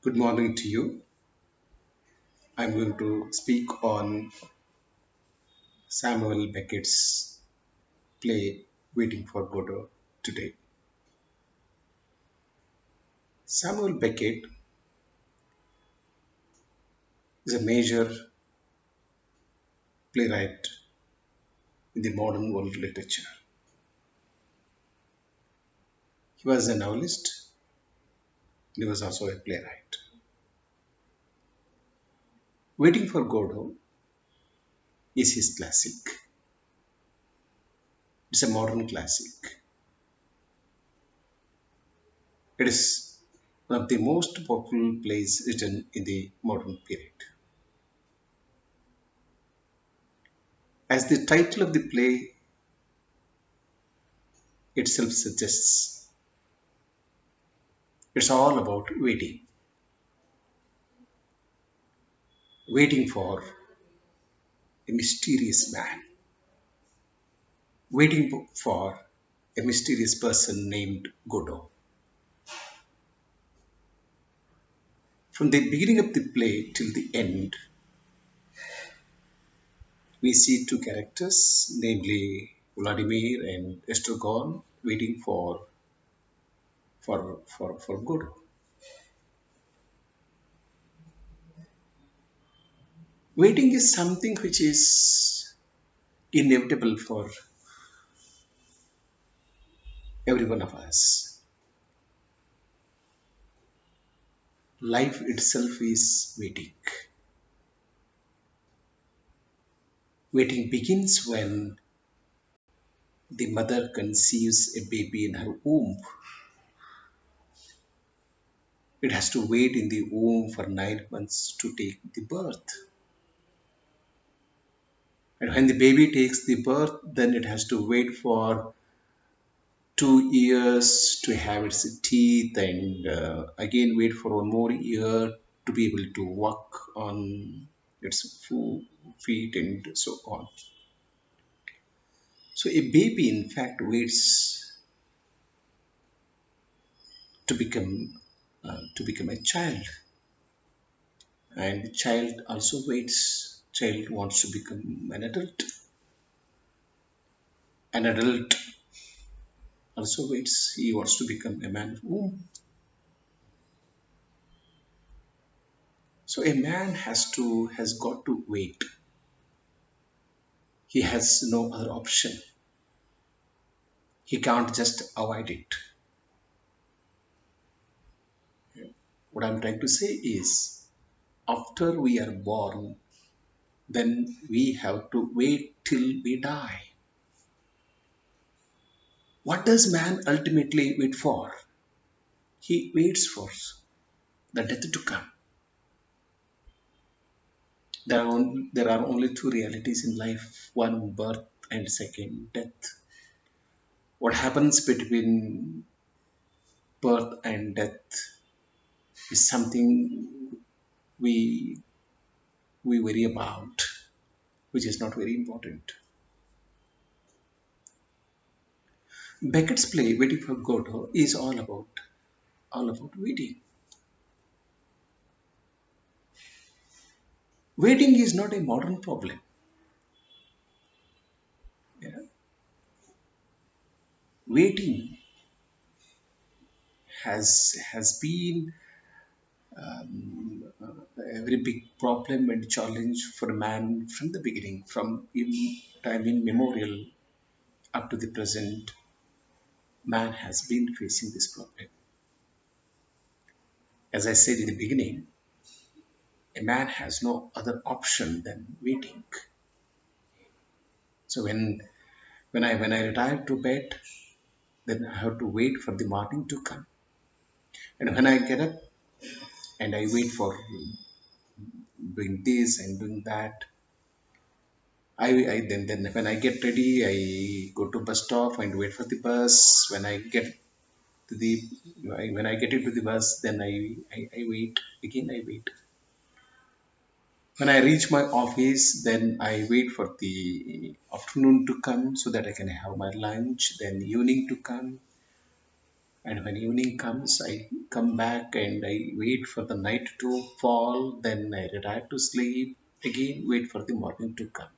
Good morning to you. I'm going to speak on Samuel Beckett's play Waiting for Godot today. Samuel Beckett is a major playwright in the modern world literature. He was a novelist, he was also a playwright. Waiting for Godot is his classic. It's a modern classic. It is one of the most popular plays written in the modern period. As the title of the play itself suggests, it's all about waiting for a mysterious man, waiting for a mysterious person named Godot. From the beginning of the play till the end, we see two characters, namely Vladimir and Estragon, waiting for Godot. Waiting is something which is inevitable for every one of us. Life itself is waiting. Waiting begins when the mother conceives a baby in her womb. It has to wait in the womb for 9 months to take the birth. And when the baby takes the birth, then it has to wait for 2 years to have its teeth and again wait for one more year to be able to walk on its feet and so on. So a baby in fact waits to become a child, and the child also waits. Child wants to become an adult. An adult also waits. He wants to become a man of womb. So a man has got to wait. He has no other option. He can't just avoid it. What I'm trying to say is, after we are born, then we have to wait till we die. What does man ultimately wait for? He waits for the death to come. There are only two realities in life: one, birth, and second, death. What happens between birth and death is something we we worry about, which is not very important. Beckett's play Waiting for Godot is all about waiting. Waiting is not a modern problem. Yeah? Waiting has been a very big problem and challenge for man from the beginning, from time immemorial up to the present. Man has been facing this problem. As I said in the beginning, a man has no other option than waiting. So when I retire to bed, then I have to wait for the morning to come. And when I get up and I wait for doing this and doing that, I then when I get ready, I go to bus stop and wait for the bus. When I get to the when I get into the bus, then I wait again. I wait. When I reach my office, then I wait for the afternoon to come so that I can have my lunch. Then evening to come. And when evening comes, I come back and I wait for the night to fall. Then I retire to sleep. Again, wait for the morning to come.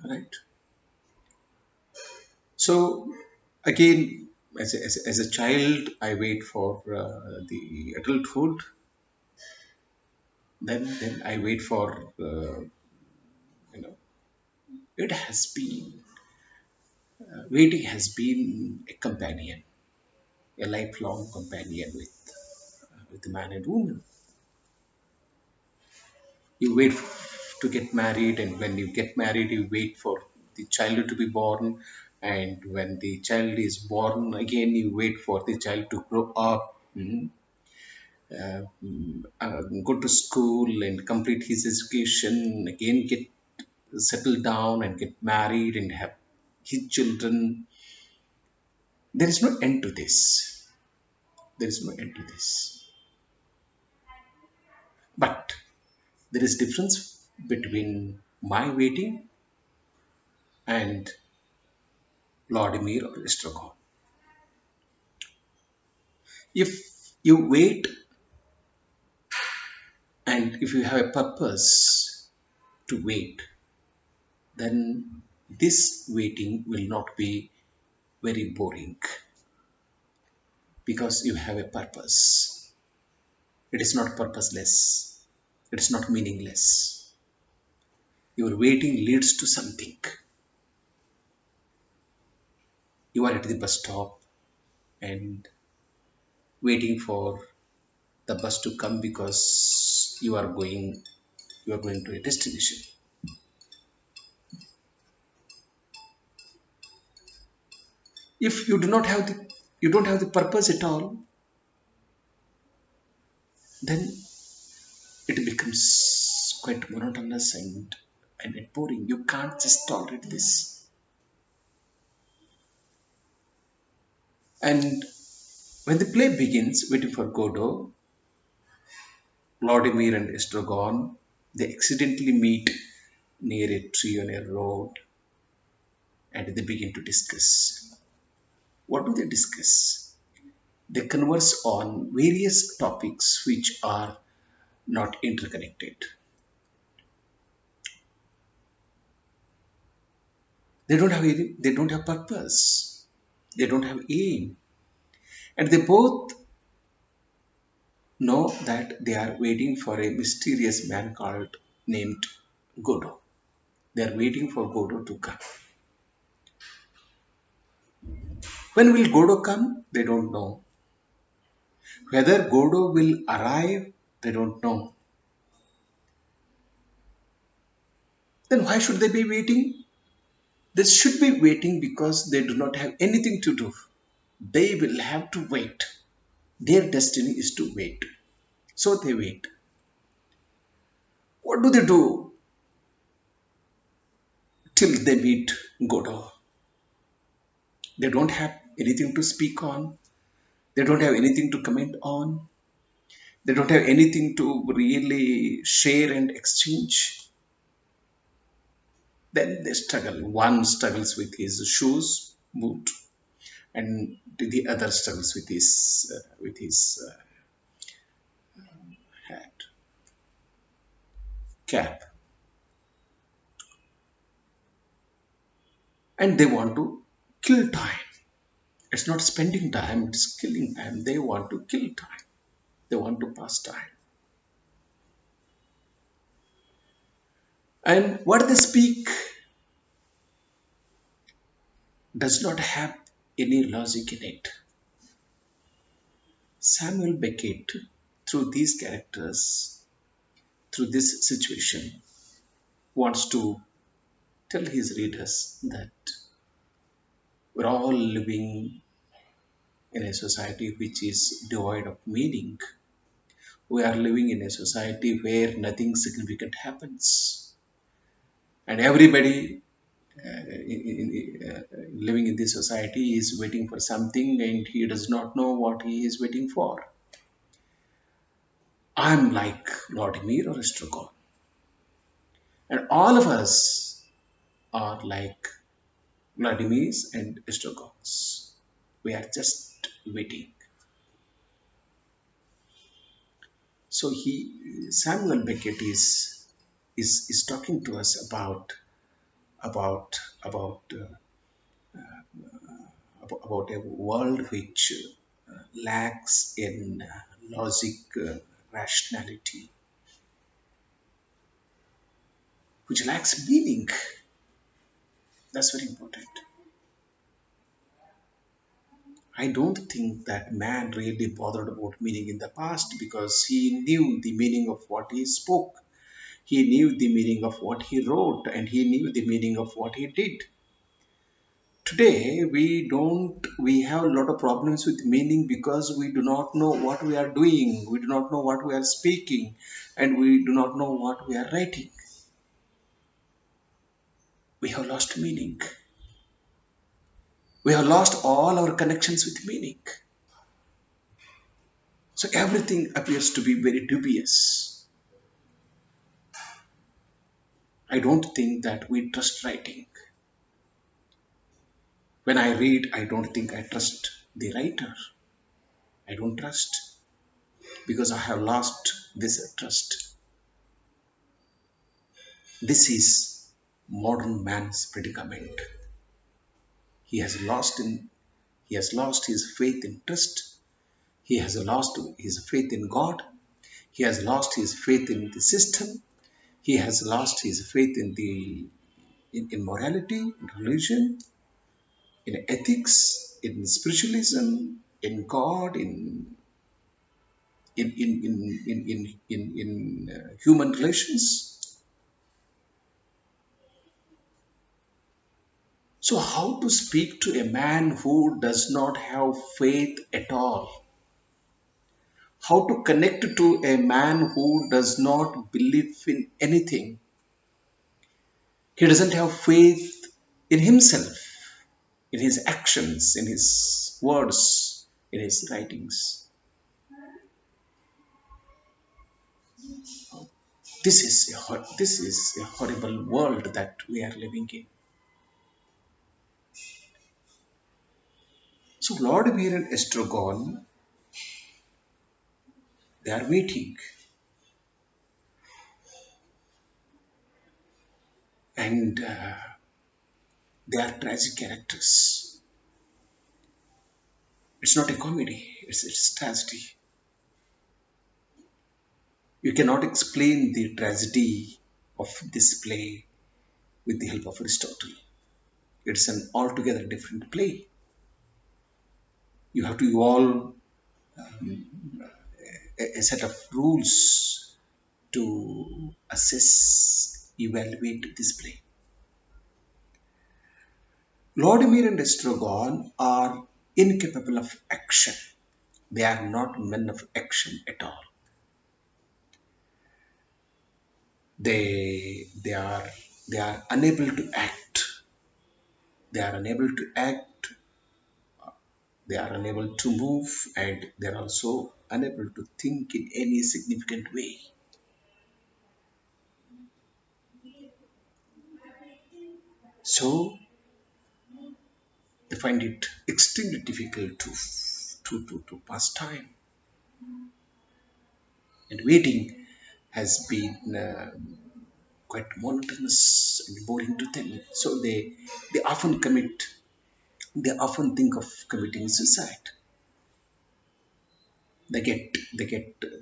Right? So, again, as a child, I wait for the adulthood. Then I wait for, you know, it has been, waiting has been a companion, a lifelong companion with the man and woman. You wait to get married, and when you get married, you wait for the child to be born. And when the child is born, again, you wait for the child to grow up, go to school and complete his education, again, get settle down and get married and have his children. There is no end to this. There is no end to this. But there is difference between my waiting and Vladimir or Estragon. If you wait and if you have a purpose to wait, then this waiting will not be very boring because you have a purpose. It is not purposeless. It is not meaningless. Your waiting leads to something. You are at the bus stop and waiting for the bus to come because you are going to a destination. If you don't have the purpose at all, then it becomes quite monotonous and boring. You can't just tolerate this. And when the play begins, waiting for Godot, Vladimir and Estragon, they accidentally meet near a tree on a road and they begin to discuss. What do they discuss? They converse on various topics which are not interconnected. They don't have purpose. They don't have aim. And they both know that they are waiting for a mysterious man called named Godot. They are waiting for Godot to come. When will Godot come? They don't know. Whether Godot will arrive, they don't know. Then why should they be waiting? They should be waiting because they do not have anything to do. They will have to wait. Their destiny is to wait. So they wait. What do they do till they meet Godot? They don't have anything to speak on. They don't have anything to comment on. They don't have anything to really share and exchange. Then they struggle. One struggles with his shoes, boot, and the other struggles with his hat, cap, and they want to kill time. It's not spending time; it's killing time. They want to kill time. They want to pass time. And what they speak does not have any logic in it. Samuel Beckett, through these characters, through this situation, wants to tell his readers that we're all living in a society which is devoid of meaning. We are living in a society where nothing significant happens. And everybody living in this society is waiting for something and he does not know what he is waiting for. I'm like Vladimir or Estragon. And all of us are like Vladimirs and Estragons. We are just waiting. So Samuel Beckett is talking to us about about about a world which lacks in logic, rationality, which lacks meaning. That's very important. I don't think that man really bothered about meaning in the past because he knew the meaning of what he spoke. He knew the meaning of what he wrote and he knew the meaning of what he did. Today, we have a lot of problems with meaning because we do not know what we are doing, we do not know what we are speaking, and we do not know what we are writing. We have lost meaning. We have lost all our connections with meaning. So everything appears to be very dubious. I don't think that we trust writing. When I read, I don't think I trust the writer. I don't trust because I have lost this trust. This is modern man's predicament. He has lost in he has lost his faith in trust. He has lost his faith in God. He has lost his faith in the system. He has lost his faith in morality, in religion, in ethics, in spiritualism, in God, in human relations. So, how to speak to a man who does not have faith at all? How to connect to a man who does not believe in anything? He doesn't have faith in himself, in his actions, in his words, in his writings. This is a horrible world that we are living in. So Vladimir and Estragon, they are waiting, and they are tragic characters. It's not a comedy; it's tragedy. You cannot explain the tragedy of this play with the help of Aristotle. It's an altogether different play. You have to evolve a set of rules to assess, evaluate this play. Vladimir and Estragon are incapable of action. They are not men of action at all. They are unable to act. They are unable to act. They are unable to move, and they are also unable to think in any significant way. So they find it extremely difficult to pass time, and waiting has been quite monotonous and boring to them. So they often commit. They often think of committing suicide. They get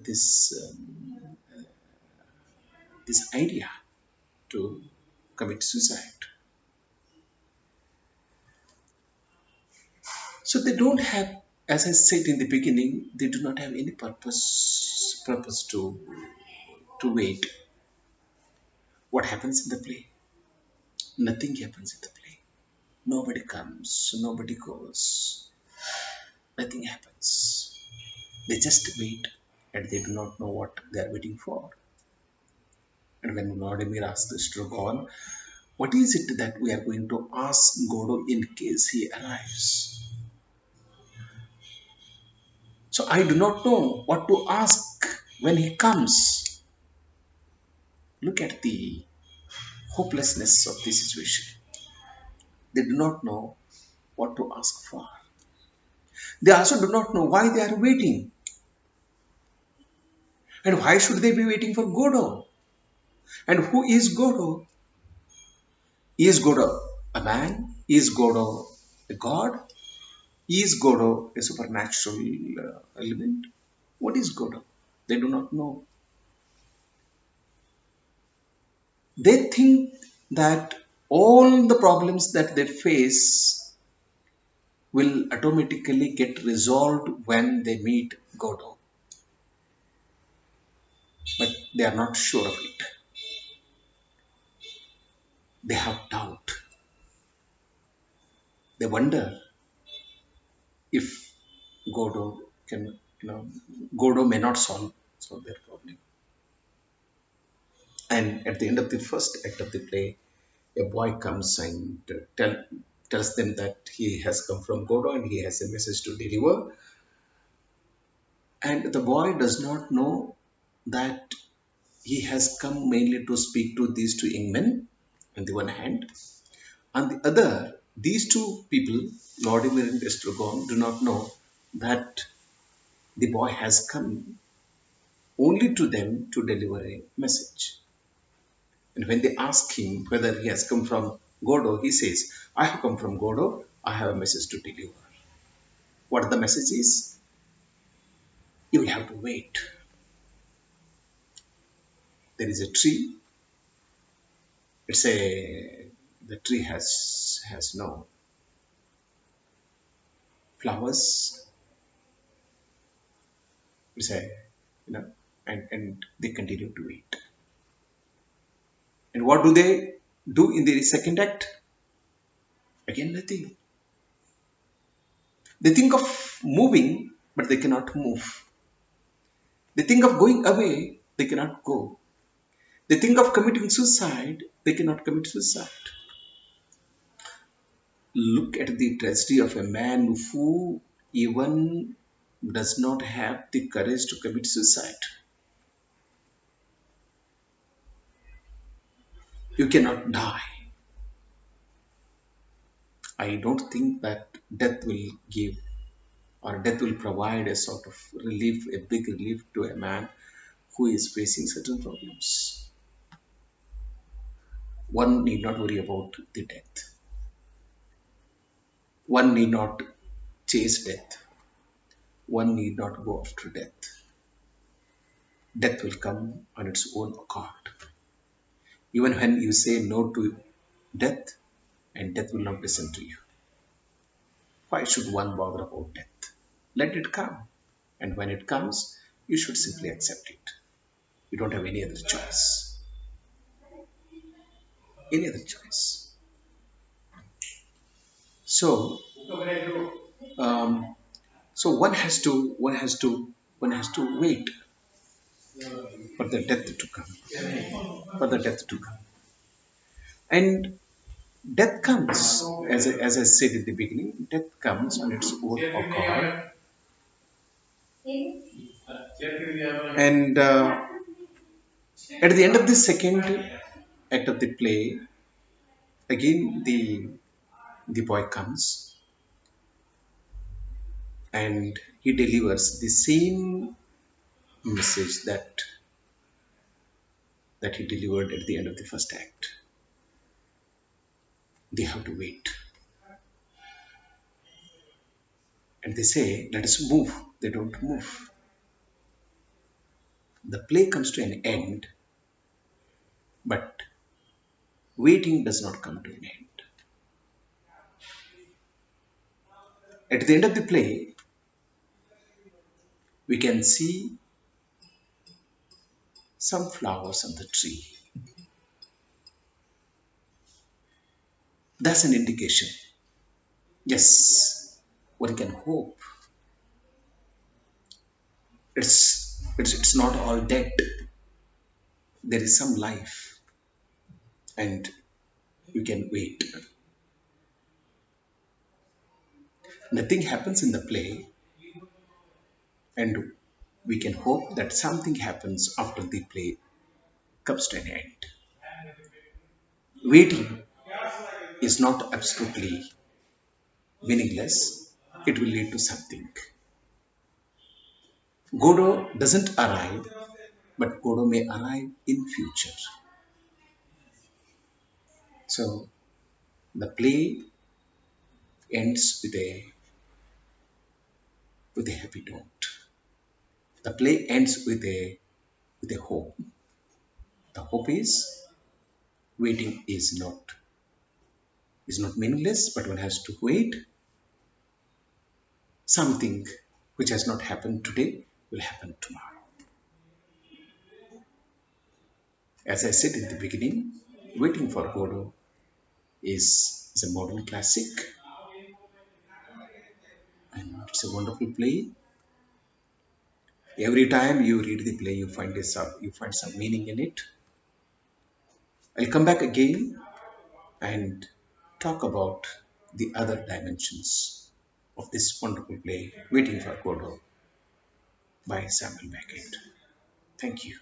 this idea to commit suicide. So they don't have, as I said in the beginning, they do not have any purpose to wait. What happens in the play? Nothing happens in the play. Nobody comes, nobody goes, nothing happens. They just wait and they do not know what they are waiting for. And when Vladimir asks the Strogon, what is it that we are going to ask Godot in case he arrives? So I do not know what to ask when he comes. Look at the hopelessness of this situation. They do not know what to ask for. They also do not know why they are waiting. And why should they be waiting for Godot? And who is Godot? Is Godot a man? Is Godot a god? Is Godot a supernatural element? What is Godot? They do not know. They think that all the problems that they face will automatically get resolved when they meet Godot, but they are not sure of it. They have doubt. They wonder if Godot can, Godot may not solve their problem. And at the end of the first act of the play, a boy comes and tells them that he has come from Godot and he has a message to deliver. And the boy does not know that he has come mainly to speak to these two young men on the one hand. On the other, these two people, Lordimer and Estragon, do not know that the boy has come only to them to deliver a message. And when they ask him whether he has come from Godot, he says, I have come from Godot, I have a message to deliver. What the message is? You will have to wait. There is a tree. It's a the tree has no flowers. It's a and they continue to wait. And what do they do in the second act? Again, nothing. They think of moving, but they cannot move. They think of going away, they cannot go. They think of committing suicide, they cannot commit suicide. Look at the tragedy of a man who even does not have the courage to commit suicide. You cannot die. I don't think that death will give or death will provide a sort of relief, a big relief to a man who is facing certain problems. One need not worry about the death. One need not chase death. One need not go after death. Death will come on its own accord. Even when you say no to death, and death will not listen to you. Why should one bother about death? Let it come. And when it comes, you should simply accept it. You don't have any other choice. Any other choice. So, um, so one has to wait for the death to come. For the death to come. And death comes, as I said in the beginning, death comes on its own accord. And at the end of the second act of the play, again the boy comes and he delivers the same message that he delivered at the end of the first act. They have to wait. And they say, let us move. They don't move. The play comes to an end, but waiting does not come to an end. At the end of the play, we can see some flowers on the tree. That's an indication. Yes, one can hope. It's not all dead. There is some life, and you can wait. Nothing happens in the play, and we can hope that something happens after the play comes to an end. Waiting is not absolutely meaningless. it will lead to something. Godot doesn't arrive, but Godot may arrive in future. So the play ends with a happy note. The play ends with a hope. The hope is waiting is not meaningless, but one has to wait. Something which has not happened today will happen tomorrow. As I said in the beginning, Waiting for Godot is a modern classic, and it's a wonderful play. Every time you read the play, you find some meaning in it. I'll come back again and talk about the other dimensions of this wonderful play, Waiting for Godot by Samuel Beckett. Thank you.